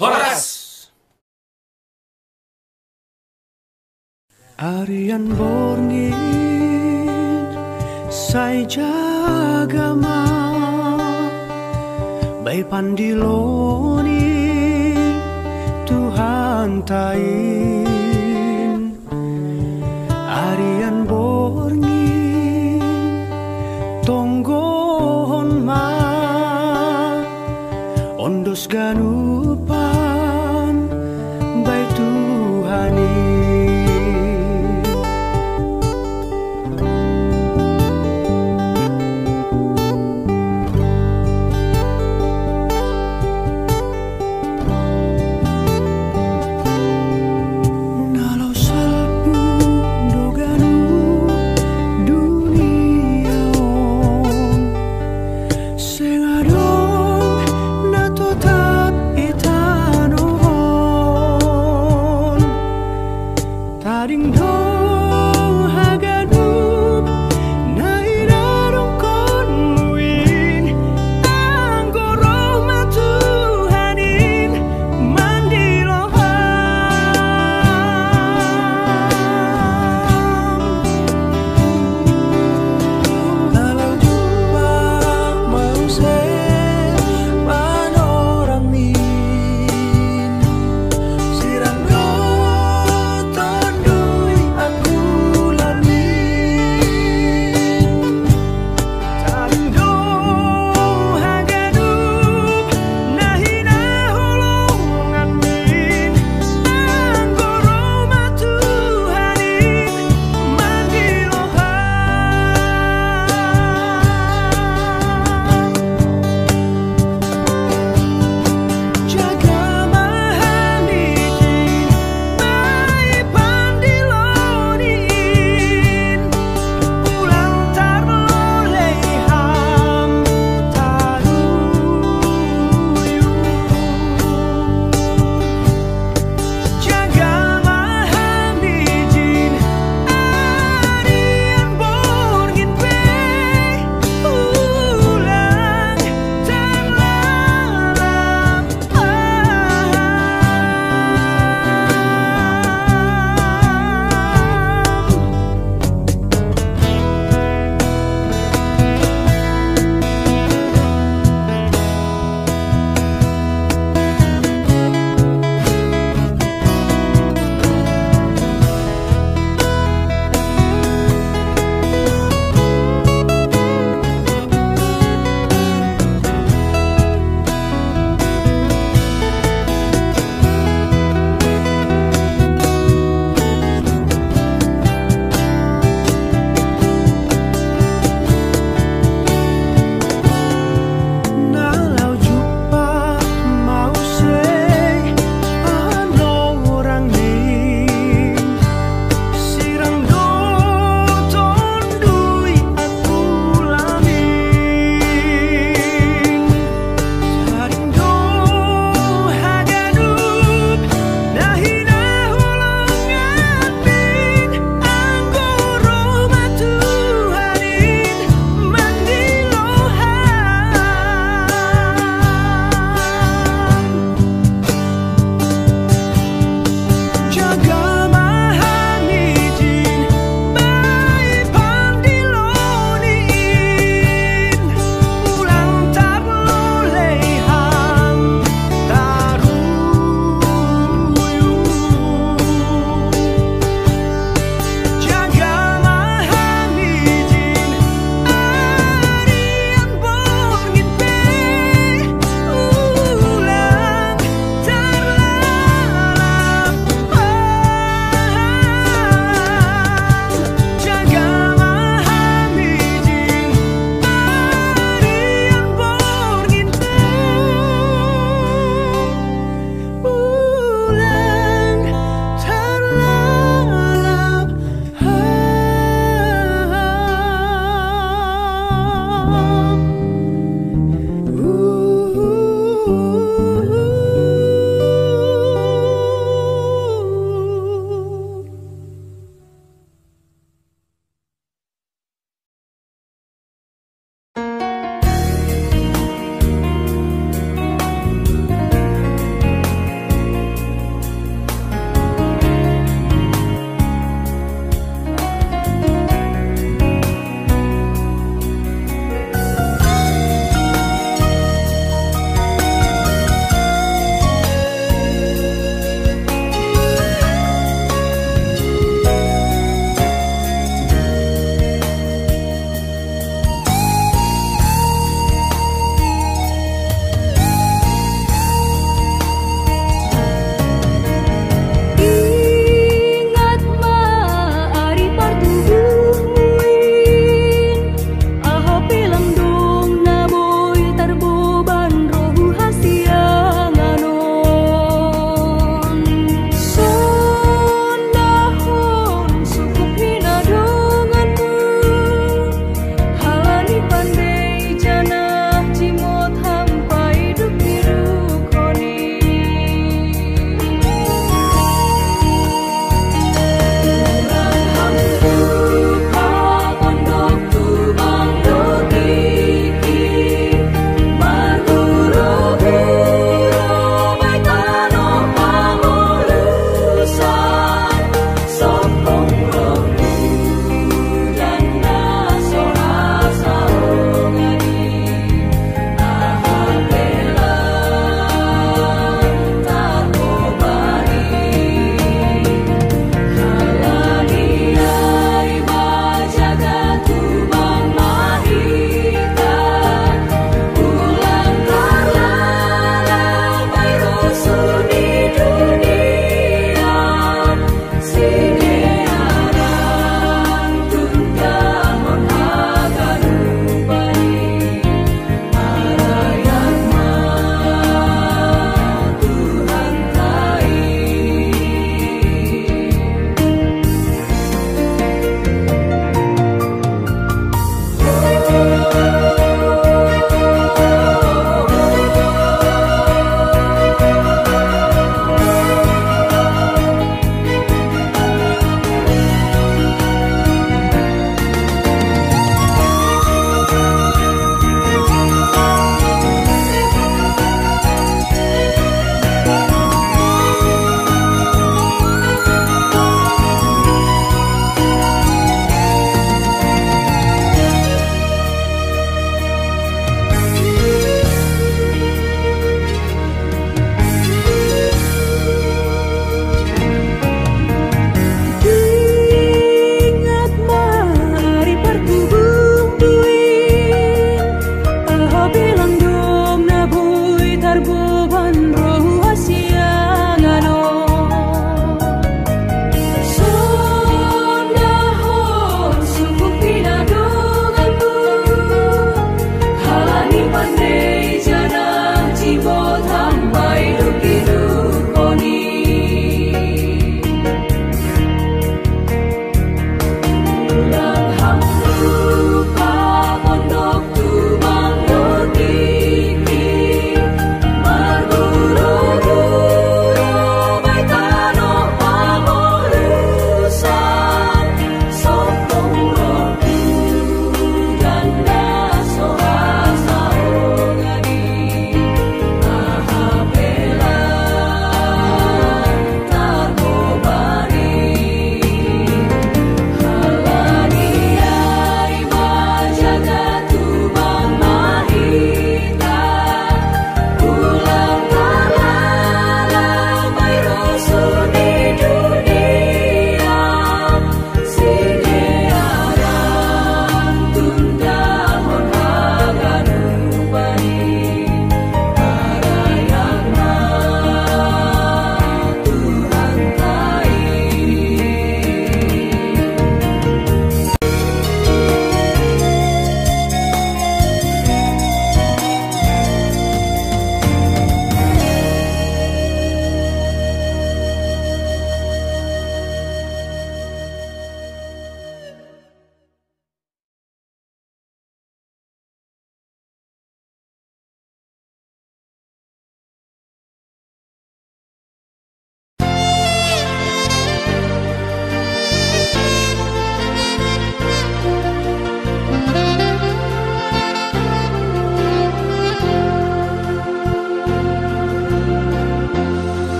Horas. Arian borngin say jagama Bai pandiloni Tuhan tain Arian borngi Tonggon ma Ondos ganupan Bai Tuhani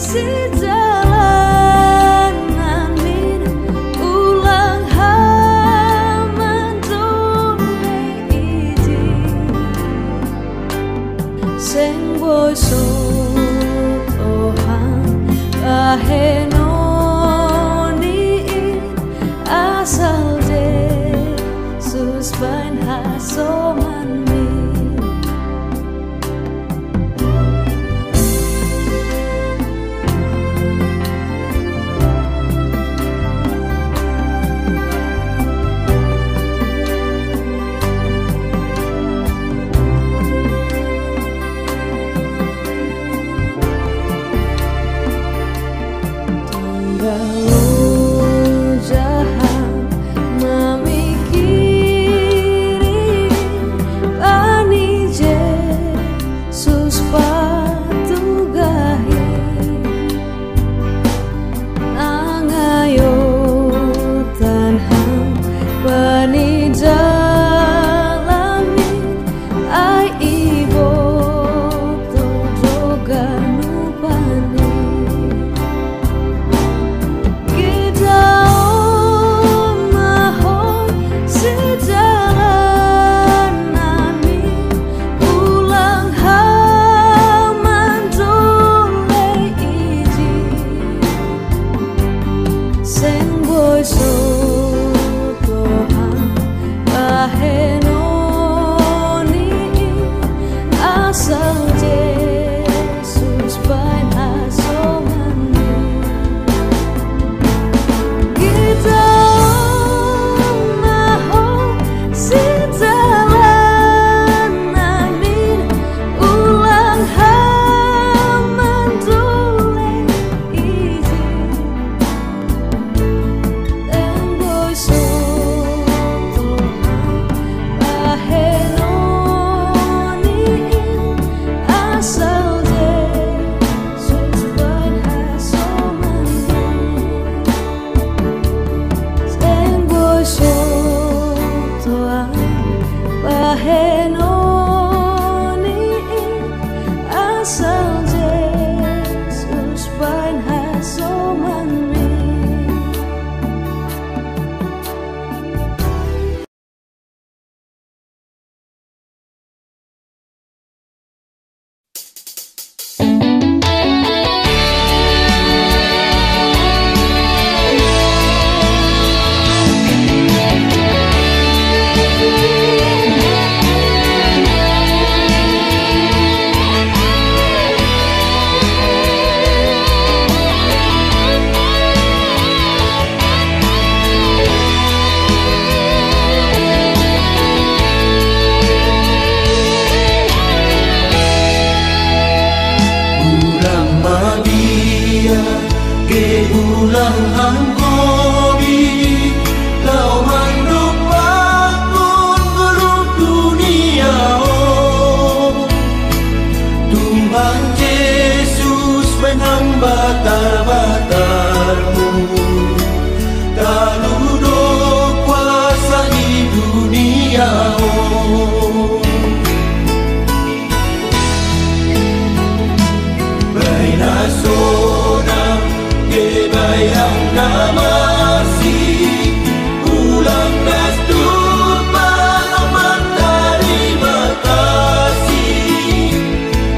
Si jalan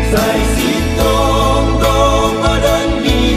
Sai si tong tong badan di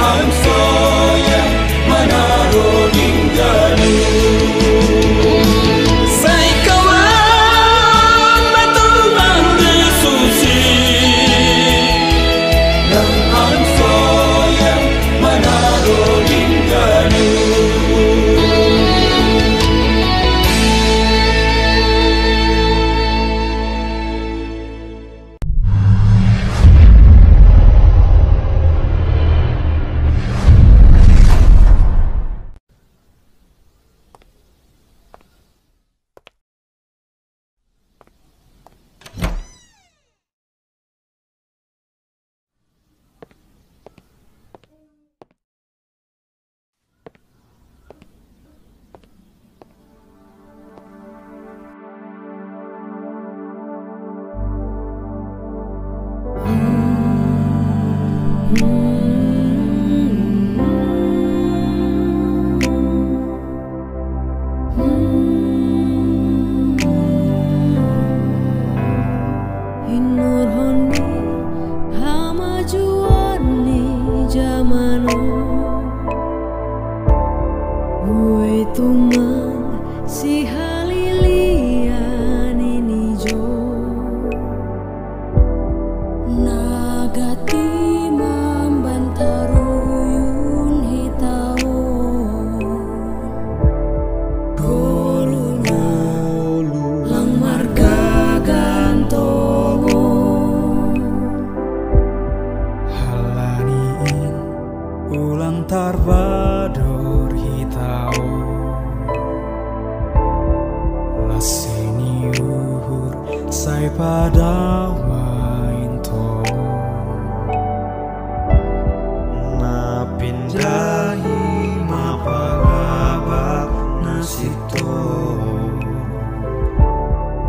ansoya manaro ningganu. Sai kawan batu mandi susi nang ansoya manaro ningganu. Tarbador hitau laseni uhur sai pada main to na pindahi mapagabak nasito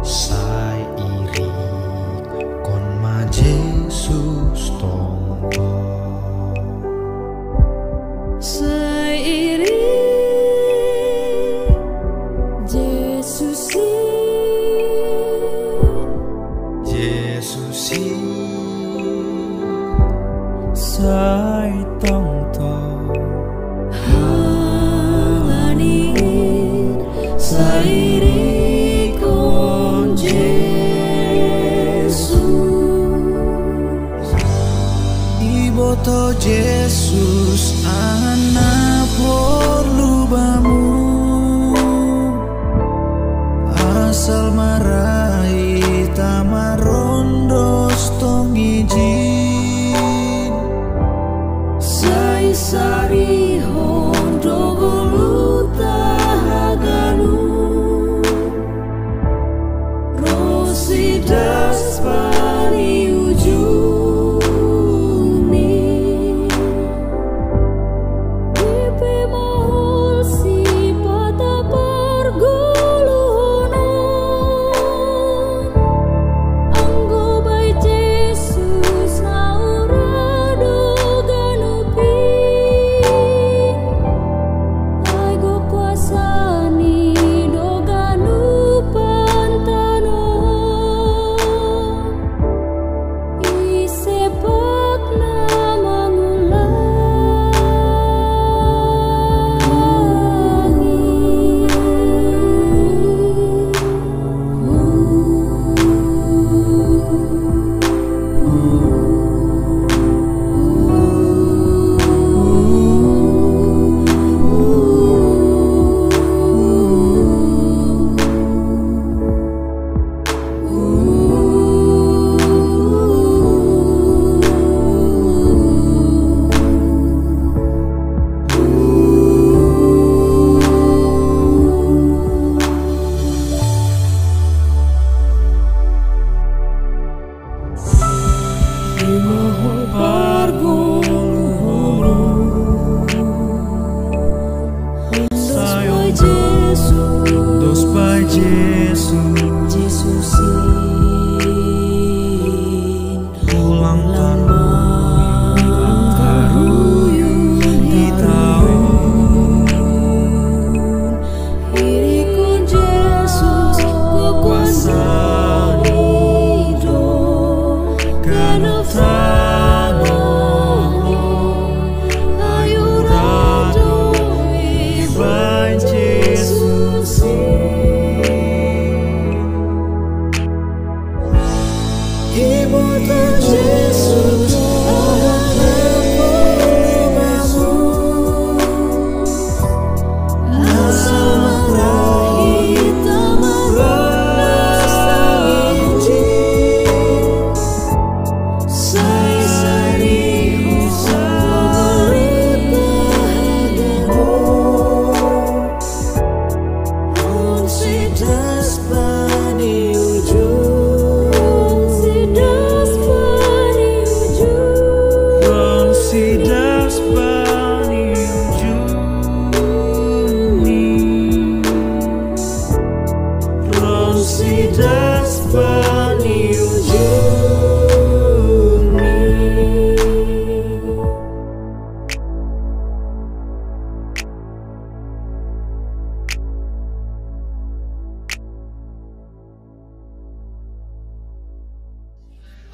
sai iri kon ma Jesus tonggo. Sai tong tong halanin sairi kon Jesus iboto Jesus anak porlubamu asal marai tamarondos tong iji sari hondo goluta haganu rosidas pari ujuni Depe mahol si pada pergolunan anggo bai Jesus aurado ganupi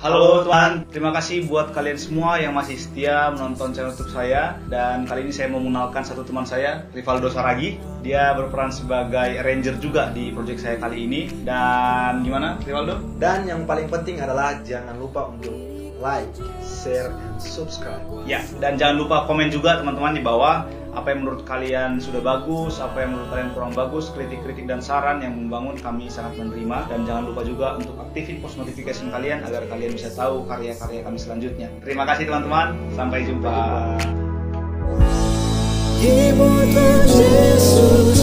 Halo teman, terima kasih buat kalian semua yang masih setia menonton channel YouTube saya. Dan kali ini saya mau mengenalkan satu teman saya, Rivaldo Saragi. Dia berperan sebagai ranger juga di project saya kali ini. Dan gimana Rivaldo? Dan yang paling penting adalah jangan lupa untuk like, share, and subscribe. Ya, dan jangan lupa komen juga teman-teman di bawah apa yang menurut kalian sudah bagus, apa yang menurut kalian kurang bagus, kritik-kritik dan saran yang membangun kami sangat menerima. Dan jangan lupa juga untuk aktifin post notification kalian agar kalian bisa tahu karya-karya kami selanjutnya. Terima kasih teman-teman, sampai jumpa. Yesus,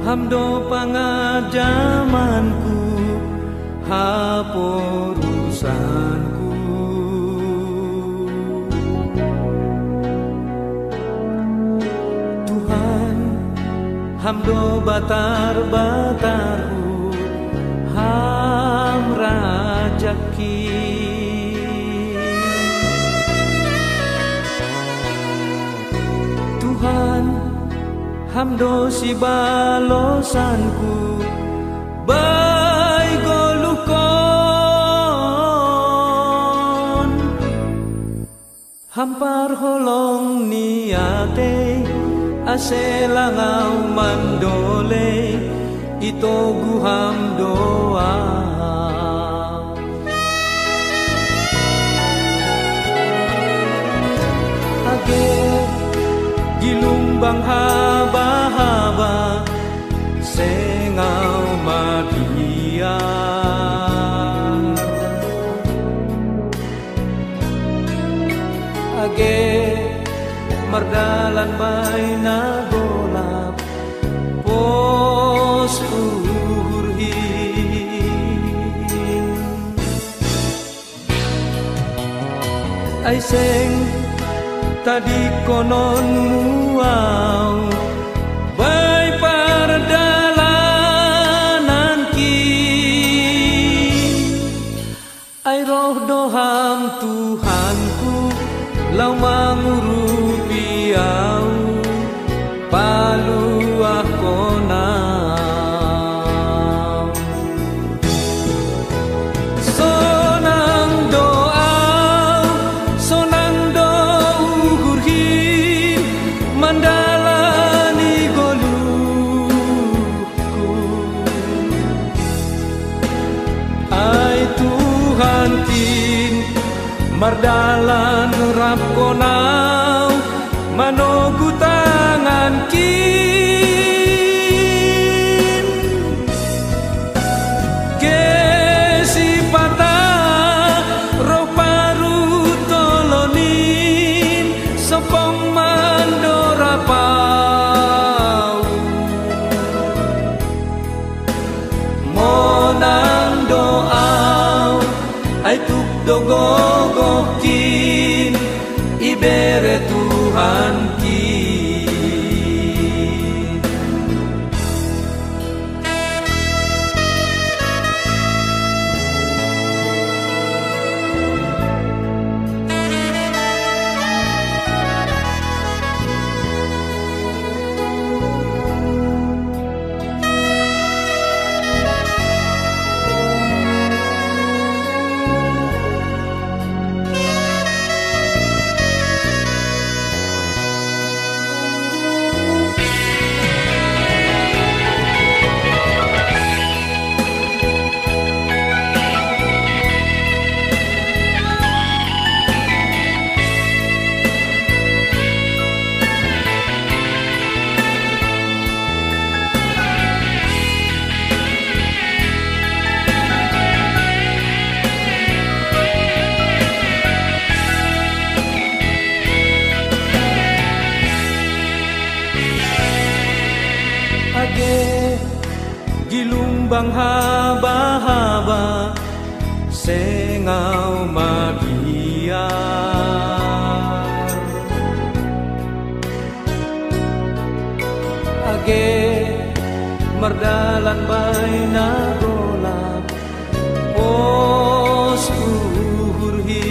hamdo pangajamanku, hapur urusanku. Tuhan, hamdo batar-batarku, ham rajaki. Tuhan, hamdo si balosanku, bai golukon. Hampar holong niate, aselangau mandole, ito guham doa. Age gilumbang haba-haba, sengau madia. Age mardalan bay na golap, pos uhurhin. Ay seng tadi konon muau, bay pardalanan ki. Ay roh doham Tuhanku, lau mangurupi au, paluah konau. Sonang doa, sonang dougurhin, mandalani goluku. Ay Tuhan kin, mardalan rap konau, manogu tangan kin. Gesi patah roh paru tolonin, sopong mandorapau. Monang doa, ay tukdogogokin, ibere Tuhan ki. tuang haba-haba sengau magiar age merdalan baina golap pos uhurhin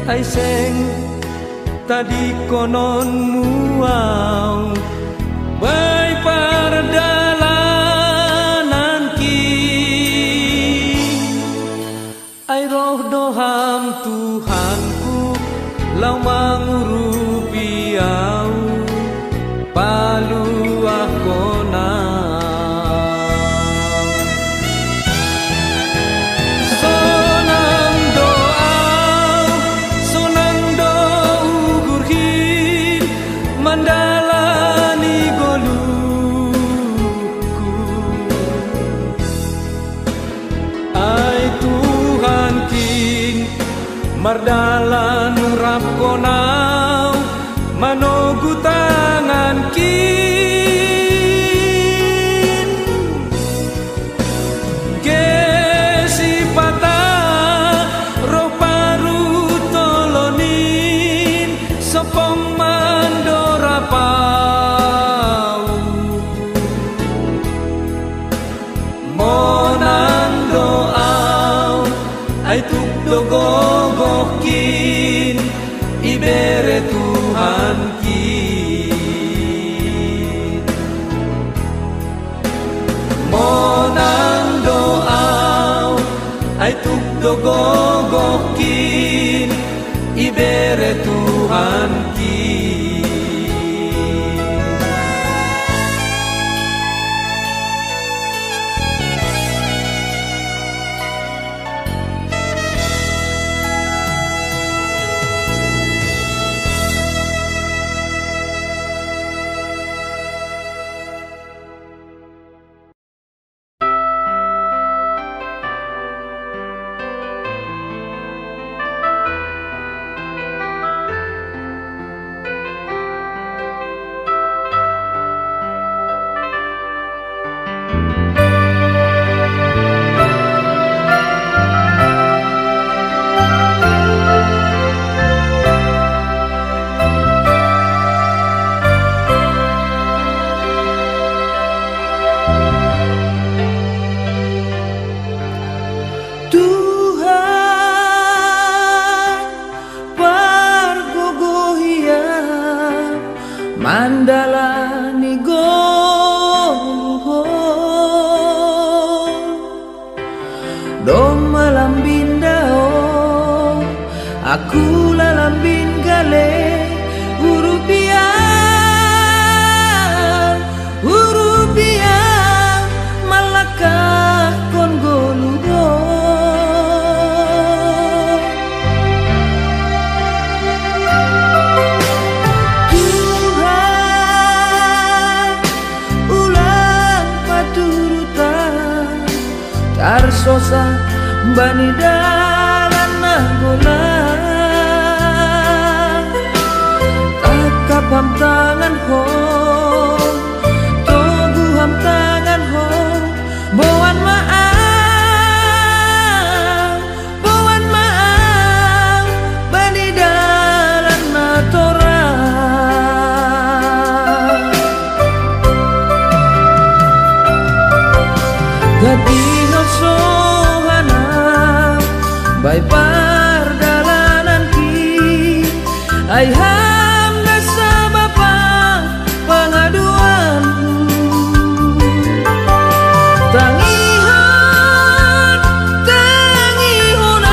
ai seng tadi konon muau bai pardalanan ki ai roh doham Tuhanku lau mangurupi au palu akona mandalani goluku ai Tuhan kin mardalan rap konau manogu tangan kin gesi patah roh paru tolonin sopong pau monang doau ai tuk dogogokin ibere Tuhan kin monang doau ai tuk dogogokin ibere Tuhan kin mandalani goluho dom malambin dao aku lalambin gale urupiah malakah kon goluho Arsosa bani dalan nagola takapam tangan ho toguham tangan ho boan maaf bani dalan natora gati sohana bai pardalanan ki ai hamda sabapa pengaduan tangihon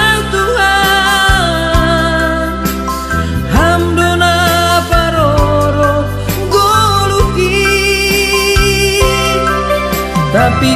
al Tuhan hamdona paroro goluki tapi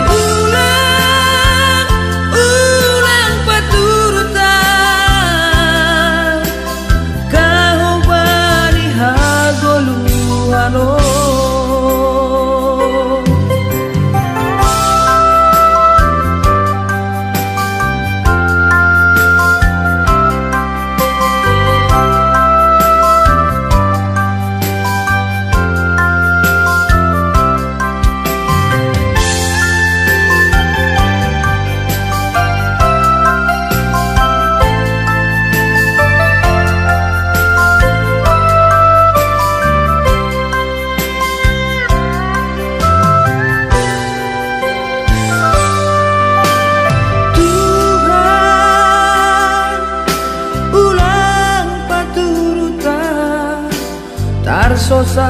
sosa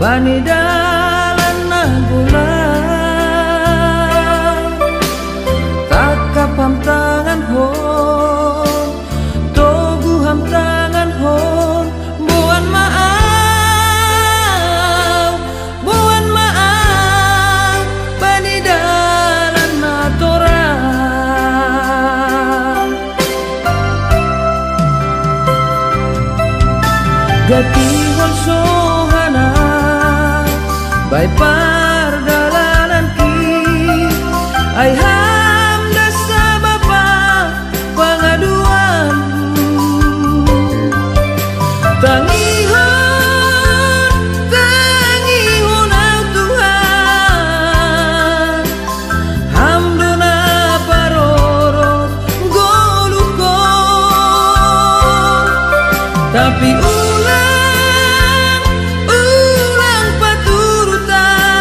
bani dalan nagula takap ham tangan hon togu ham tangan hon buan maaf bani dalan natora gati hon sohana bai pardalanan ki ai ham dasa bapa pengaduan tangihon au Tuhan ham dona paroro goluko tapi ulang paturutan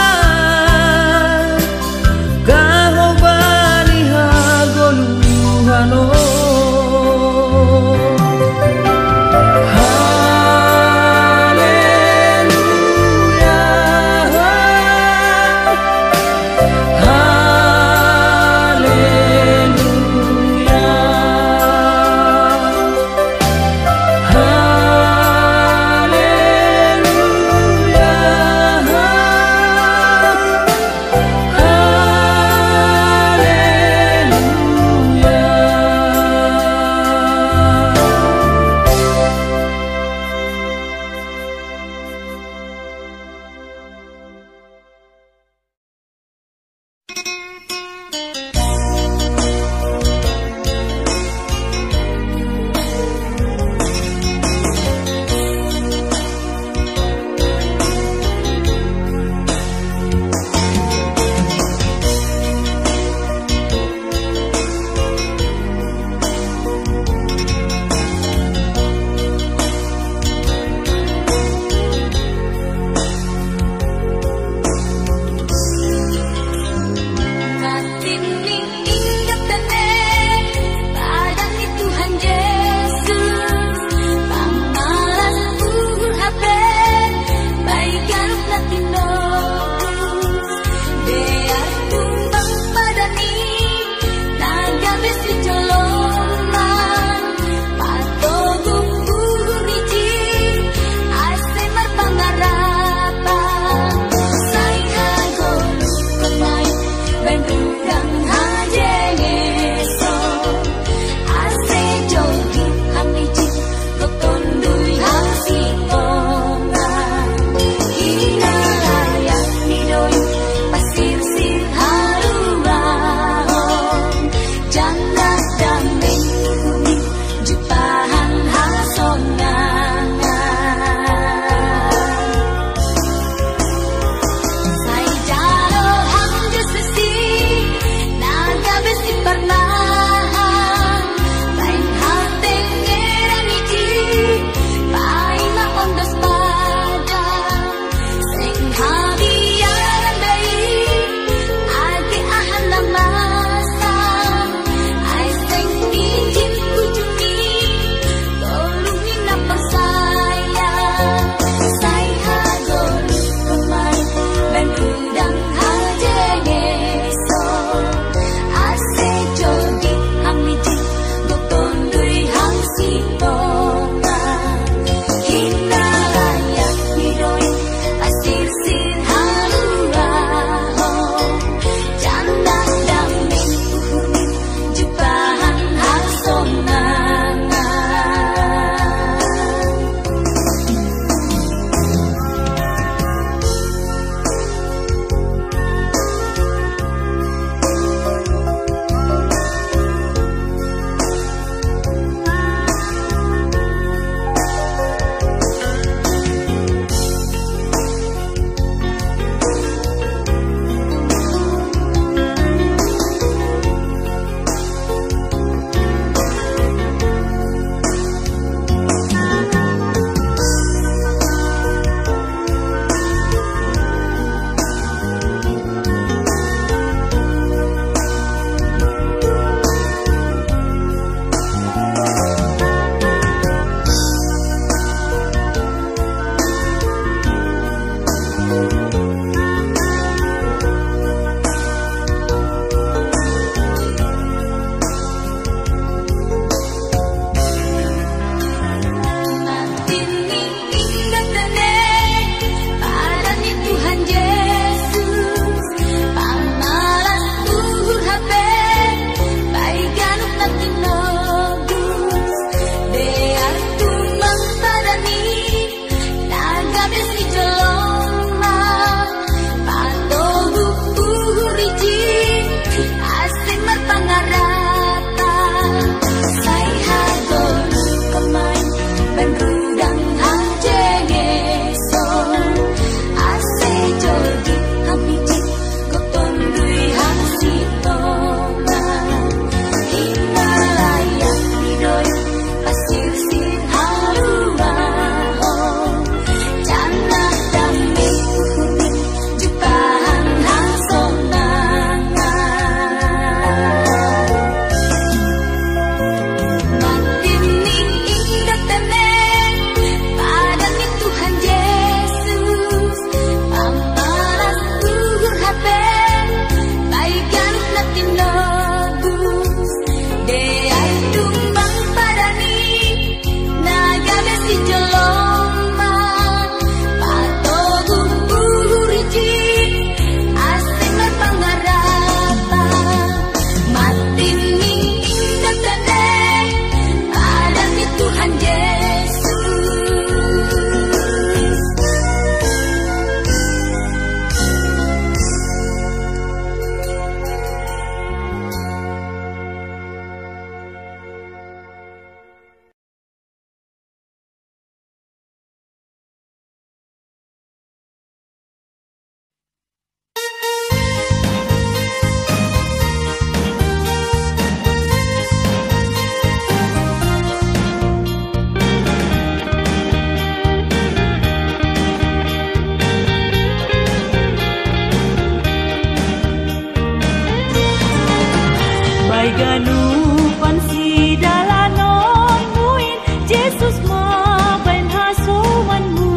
ganupan si dalanon muin Jesus mabain hasumanmu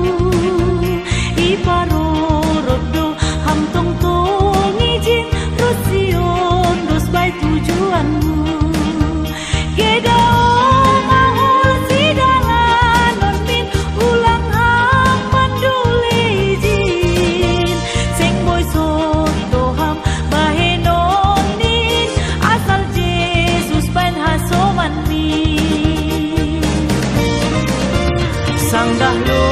iparorot do hamtong tong izin rusion dos bay tujuanmu gedao mahul si dalanon min ulang ham manduli izin seng boy soto ham bahenon nin asal Jesus bain hasoman min sanggah lo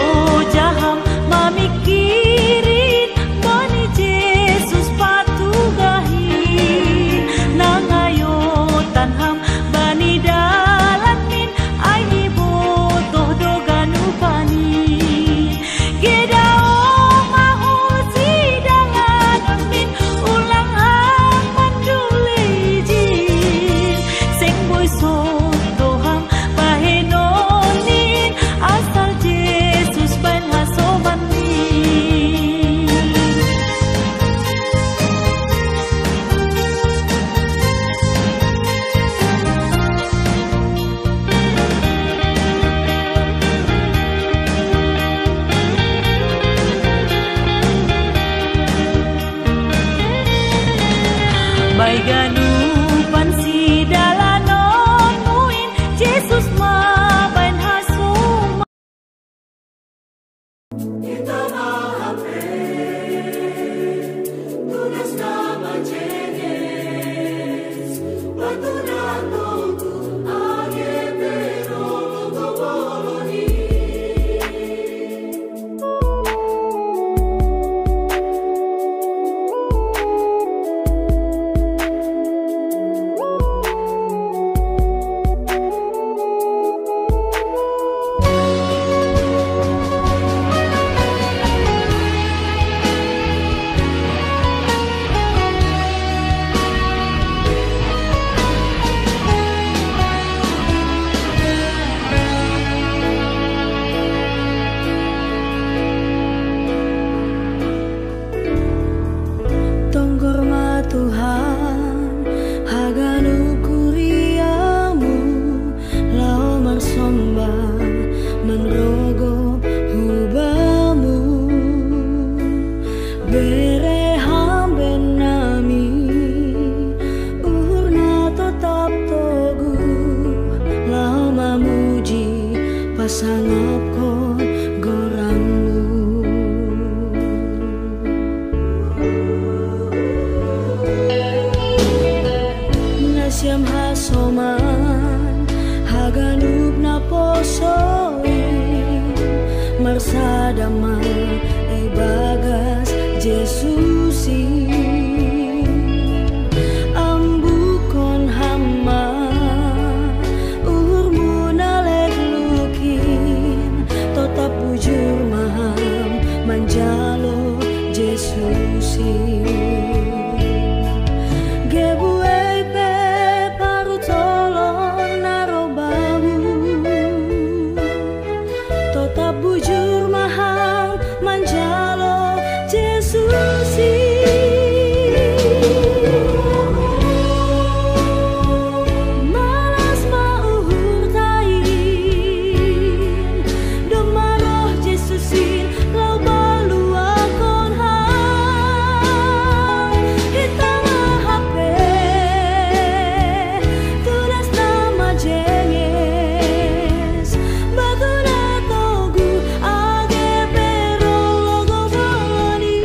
jaham mamikirin bani Jesus patugahin nangayotan ham bani dalamin ay ibotoh do ganupani gedao mahul si dalanon min ulang ham manduli izin seng boy soto ham bahenonin asal Jesus bain hasoman min bay ganupan si dalanon muin Jesus mabain hasuman Tonggorma Tuhan haganu kuriamu lao marsombah menrogo hubamu bere hamben nami urna tetap togu lao mamuji pasangapkon gorangmu nasyam hasoman haganup na posoi marsadama ibagas Jesusi ambukon hamma urmu nalek lukin tetap bujur maham manjalo Jesusi gebuei pe paru tolong narobamu tetap bujur mahal manjalo Jesusi malas mauhur tain domaroh Jesusin lau baluakon ham hitama hape tunas nama jenges batuna togu age pero logo bani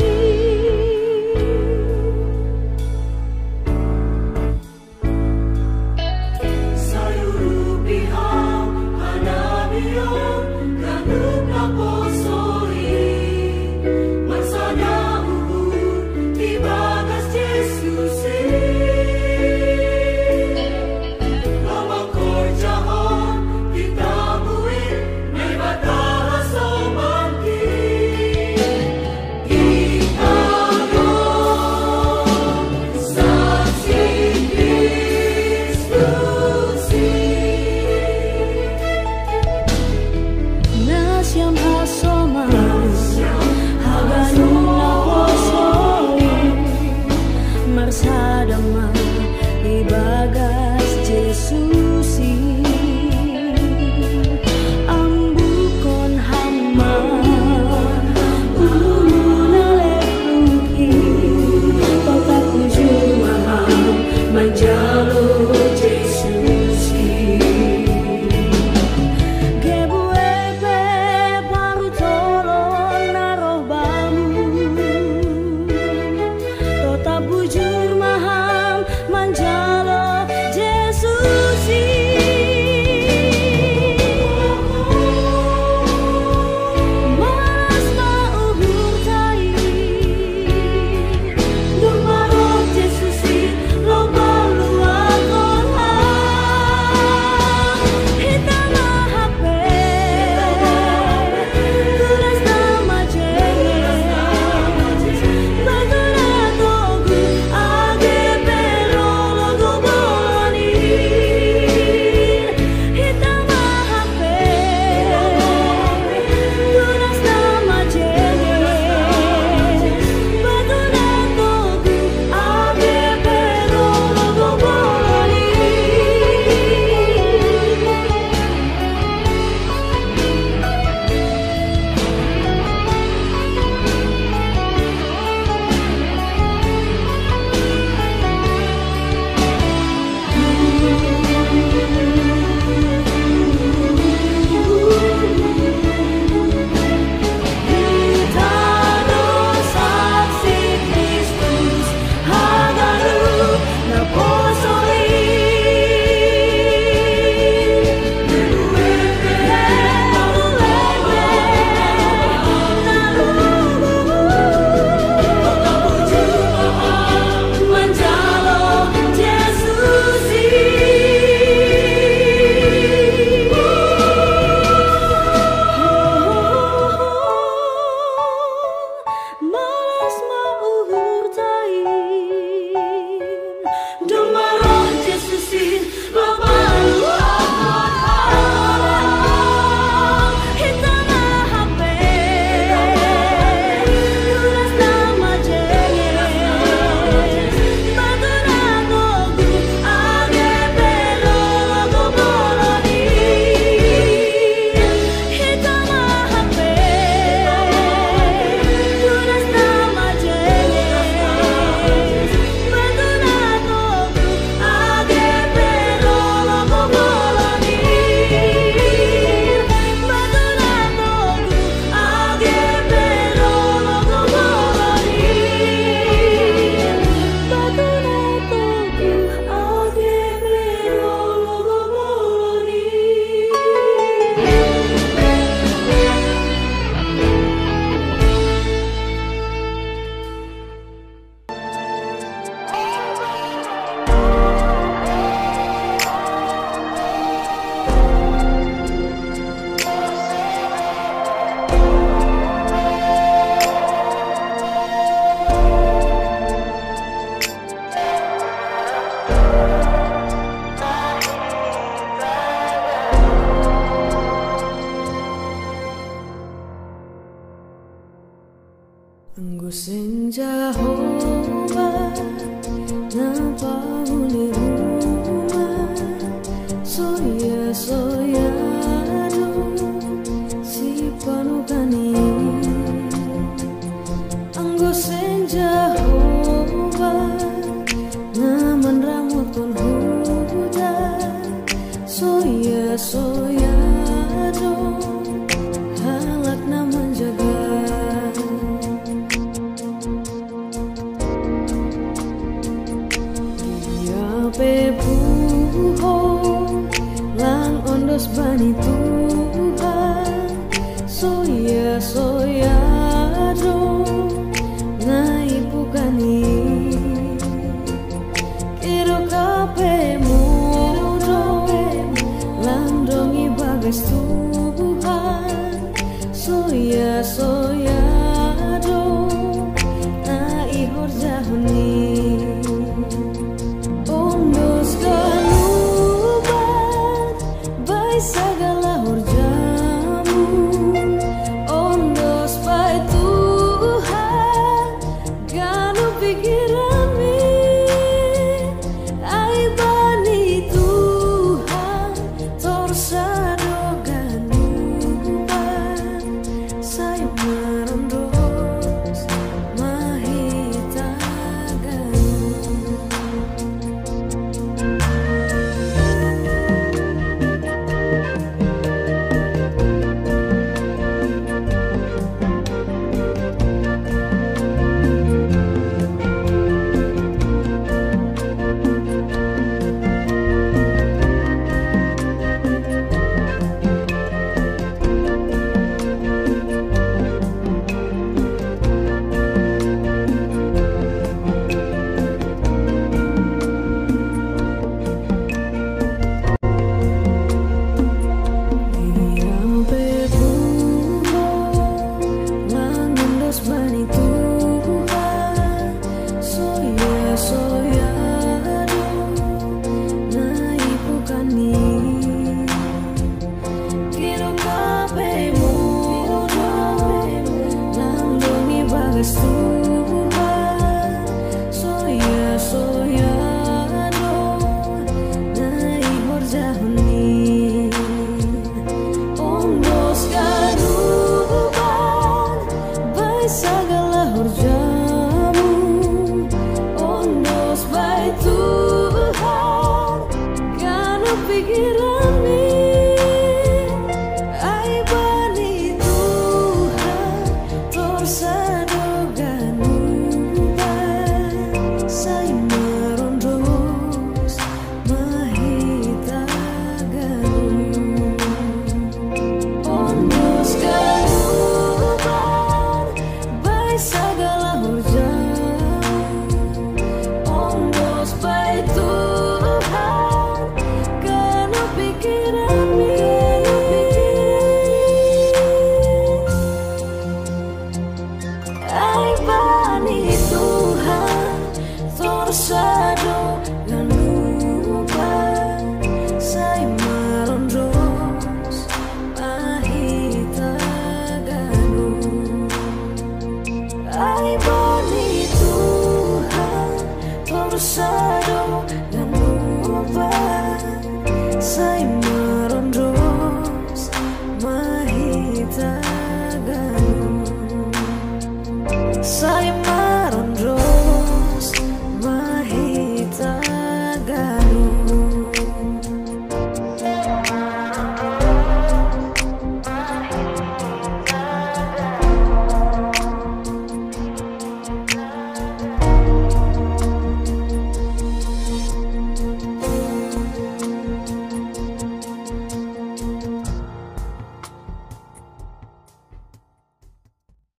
sayuru piham hanabion ganup na posoi marsada uhur tibagas Jesusi lama korjahon kita buin may batalas o bangki kita yon saksi Kristusi nasyam hasoman haganum na posoi marsadama ibagas Anggo senja hoba napa muni rumah soya soya do si panukani Anggo senja hoba naman ramut kon huda soya soya do halak naman jaga Pepuho lang ondos bani Tuhan soya soya do naipukani kiro kape mudo lang dongi bagas Tuhan soya soya do naihor jahuni segala horjamu ondos pai Tuhan ganu pikiran mi ai bani Tuhan soyado nai horjahuni ondos karuban bai sagala horjamu ondos bai Tuhan kana pikirani ai bani Tuhan torsado ganuba sai marondos mahita ganu ondos karuban bai sagala horjamu ondos bai Tuhan kana pikirani ai bani Tuhan torsado ganuba sai marondos mahita ganu ai bani Tuhan torsado ganuba sai